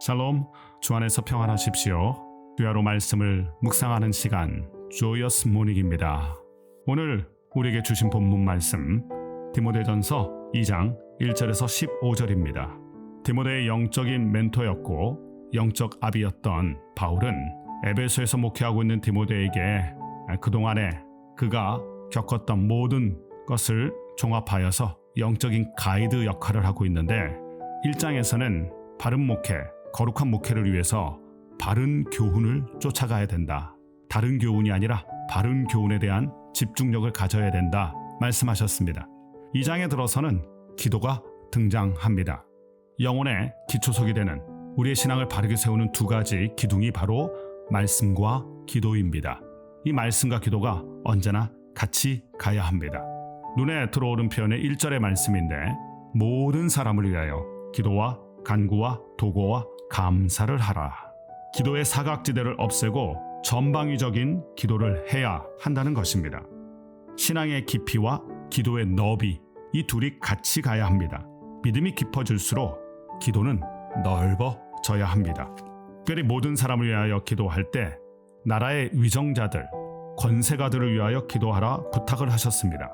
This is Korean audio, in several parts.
샬롬, 주 안에서 평안하십시오. 주야로 말씀을 묵상하는 시간, 조이어스 모닝입니다. 오늘 우리에게 주신 본문 말씀, 디모데전서 2장 1절에서 15절입니다. 디모데의 영적인 멘토였고 영적 아비였던 바울은 에베소에서 목회하고 있는 디모데에게 그동안에 그가 겪었던 모든 것을 종합하여서 영적인 가이드 역할을 하고 있는데, 1장에서는 바른 목회, 거룩한 목회를 위해서 바른 교훈을 쫓아가야 된다. 다른 교훈이 아니라 바른 교훈에 대한 집중력을 가져야 된다 말씀하셨습니다. 2장에 들어서는 기도가 등장합니다. 영혼의 기초석이 되는 우리의 신앙을 바르게 세우는 두 가지 기둥이 바로 말씀과 기도입니다. 이 말씀과 기도가 언제나 같이 가야 합니다. 눈에 들어오는 표현의 1절의 말씀인데, 모든 사람을 위하여 기도와 간구와 도고와 감사를 하라. 기도의 사각지대를 없애고 전방위적인 기도를 해야 한다는 것입니다. 신앙의 깊이와 기도의 너비, 이 둘이 같이 가야 합니다. 믿음이 깊어질수록 기도는 넓어져야 합니다. 특별히 모든 사람을 위하여 기도할 때 나라의 위정자들, 권세가들을 위하여 기도하라 부탁을 하셨습니다.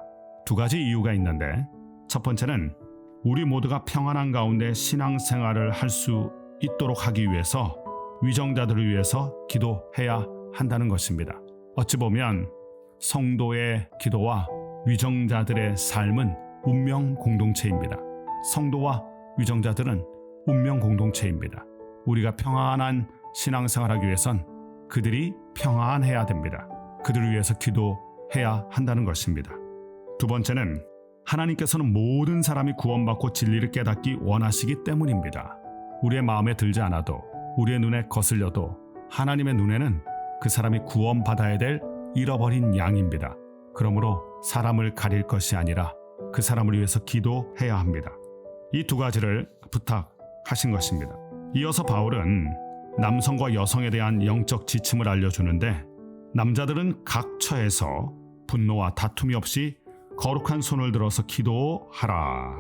두 가지 이유가 있는데, 첫 번째는 우리 모두가 평안한 가운데 신앙생활을 할 수 있도록 하기 위해서 위정자들을 위해서 기도해야 한다는 것입니다. 어찌 보면 성도의 기도와 위정자들의 삶은 운명 공동체입니다. 성도와 위정자들은 운명 공동체입니다. 우리가 평안한 신앙생활하기 위해선 그들이 평안해야 됩니다. 그들을 위해서 기도해야 한다는 것입니다. 두 번째는 하나님께서는 모든 사람이 구원받고 진리를 깨닫기 원하시기 때문입니다. 우리의 마음에 들지 않아도, 우리의 눈에 거슬려도 하나님의 눈에는 그 사람이 구원받아야 될 잃어버린 양입니다. 그러므로 사람을 가릴 것이 아니라 그 사람을 위해서 기도해야 합니다. 이 두 가지를 부탁하신 것입니다. 이어서 바울은 남성과 여성에 대한 영적 지침을 알려주는데, 남자들은 각 처에서 분노와 다툼이 없이 거룩한 손을 들어서 기도하라.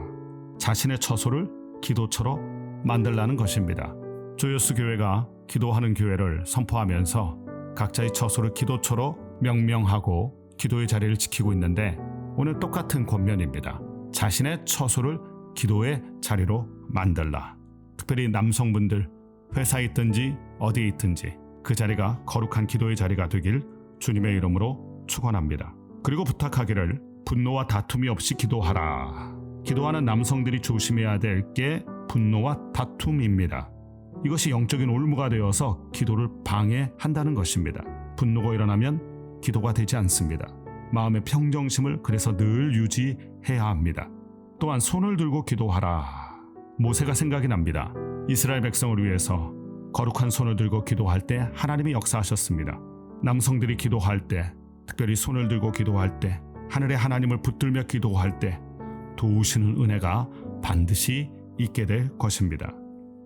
자신의 처소를 기도처로 만들라는 것입니다. 조이어스 교회가 기도하는 교회를 선포하면서 각자의 처소를 기도처로 명명하고 기도의 자리를 지키고 있는데, 오늘 똑같은 권면입니다. 자신의 처소를 기도의 자리로 만들라. 특별히 남성분들, 회사에 있든지 어디에 있든지 그 자리가 거룩한 기도의 자리가 되길 주님의 이름으로 축원합니다. 그리고 부탁하기를 분노와 다툼이 없이 기도하라. 기도하는 남성들이 조심해야 될 게 분노와 다툼입니다. 이것이 영적인 올무가 되어서 기도를 방해한다는 것입니다. 분노가 일어나면 기도가 되지 않습니다. 마음의 평정심을 그래서 늘 유지해야 합니다. 또한 손을 들고 기도하라. 모세가 생각이 납니다. 이스라엘 백성을 위해서 거룩한 손을 들고 기도할 때 하나님이 역사하셨습니다. 남성들이 기도할 때, 특별히 손을 들고 기도할 때, 하늘의 하나님을 붙들며 기도할 때 도우시는 은혜가 반드시 있게 될 것입니다.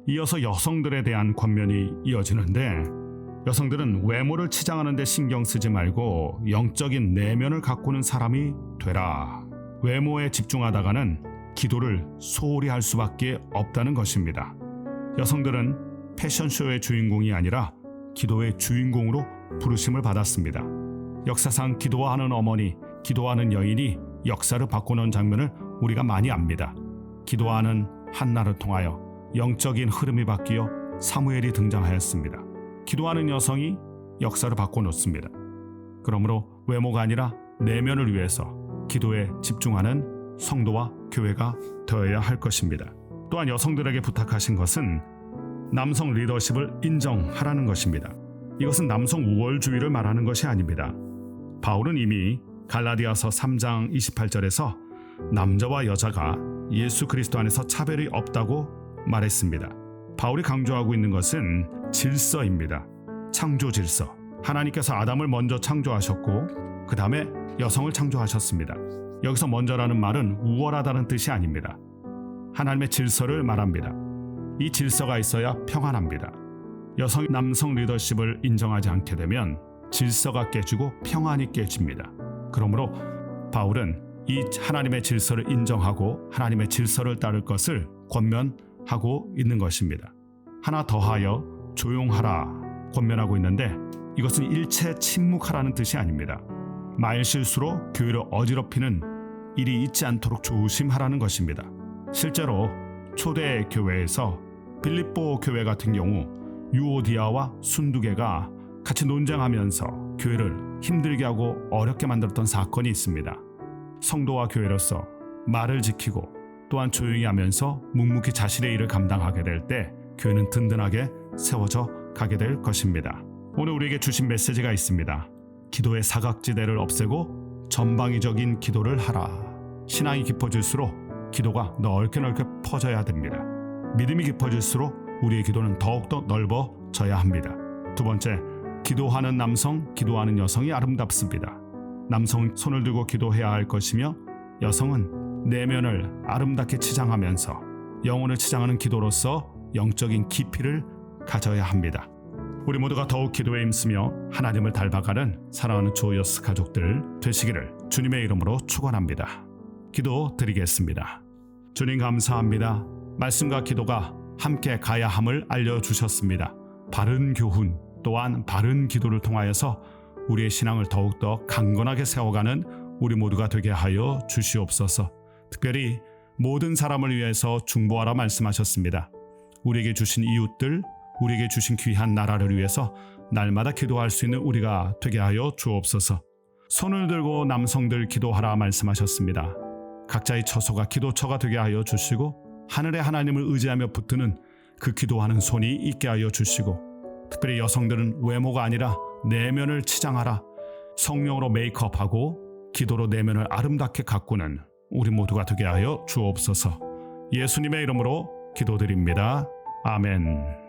이어서 여성들에 대한 권면이 이어지는데, 여성들은 외모를 치장하는 데 신경 쓰지 말고 영적인 내면을 가꾸는 사람이 되라. 외모에 집중하다가는 기도를 소홀히 할 수밖에 없다는 것입니다. 여성들은 패션쇼의 주인공이 아니라 기도의 주인공으로 부르심을 받았습니다. 역사상 기도하는 어머니, 기도하는 여인이 역사를 바꾸는 장면을 우리가 많이 압니다. 기도하는 한나를 통하여 영적인 흐름이 바뀌어 사무엘이 등장하였습니다. 기도하는 여성이 역사를 바꿔놓습니다. 그러므로 외모가 아니라 내면을 위해서 기도에 집중하는 성도와 교회가 되어야 할 것입니다. 또한 여성들에게 부탁하신 것은 남성 리더십을 인정하라는 것입니다. 이것은 남성 우월주의를 말하는 것이 아닙니다. 바울은 이미 갈라디아서 3장 28절에서 남자와 여자가 예수 그리스도 안에서 차별이 없다고 말했습니다. 바울이 강조하고 있는 것은 질서입니다. 창조 질서. 하나님께서 아담을 먼저 창조하셨고 그 다음에 여성을 창조하셨습니다. 여기서 먼저라는 말은 우월하다는 뜻이 아닙니다. 하나님의 질서를 말합니다. 이 질서가 있어야 평안합니다. 여성, 남성 리더십을 인정하지 않게 되면 질서가 깨지고 평안이 깨집니다. 그러므로 바울은 이 하나님의 질서를 인정하고 하나님의 질서를 따를 것을 권면하고 있는 것입니다. 하나 더하여 조용하라 권면하고 있는데 이것은 일체 침묵하라는 뜻이 아닙니다. 말실수로 교회를 어지럽히는 일이 있지 않도록 조심하라는 것입니다. 실제로 초대 교회에서 빌립보 교회 같은 경우 유오디아와 순두개가 같이 논쟁하면서 교회를 힘들게 하고 어렵게 만들었던 사건이 있습니다. 성도와 교회로서 말을 지키고 또한 조용히 하면서 묵묵히 자신의 일을 감당하게 될 때 교회는 든든하게 세워져 가게 될 것입니다. 오늘 우리에게 주신 메시지가 있습니다. 기도의 사각지대를 없애고 전방위적인 기도를 하라. 신앙이 깊어질수록 기도가 넓게 퍼져야 됩니다. 믿음이 깊어질수록 우리의 기도는 더욱더 넓어져야 합니다. 두 번째, 기도하는 남성, 기도하는 여성이 아름답습니다. 남성은 손을 들고 기도해야 할 것이며 여성은 내면을 아름답게 치장하면서 영혼을 치장하는 기도로서 영적인 깊이를 가져야 합니다. 우리 모두가 더욱 기도에 힘쓰며 하나님을 닮아가는 사랑하는 조이어스 가족들 되시기를 주님의 이름으로 축원합니다. 기도 드리겠습니다. 주님 감사합니다. 말씀과 기도가 함께 가야 함을 알려주셨습니다. 바른 교훈 또한 바른 기도를 통하여서 우리의 신앙을 더욱더 강건하게 세워가는 우리 모두가 되게 하여 주시옵소서. 특별히 모든 사람을 위해서 중보하라 말씀하셨습니다. 우리에게 주신 이웃들, 우리에게 주신 귀한 나라를 위해서 날마다 기도할 수 있는 우리가 되게 하여 주옵소서. 손을 들고 남성들 기도하라 말씀하셨습니다. 각자의 처소가 기도처가 되게 하여 주시고 하늘의 하나님을 의지하며 붙드는 그 기도하는 손이 있게 하여 주시고 특별히 여성들은 외모가 아니라 내면을 치장하라. 성령으로 메이크업하고 기도로 내면을 아름답게 가꾸는 우리 모두가 되게 하여 주옵소서. 예수님의 이름으로 기도드립니다. 아멘.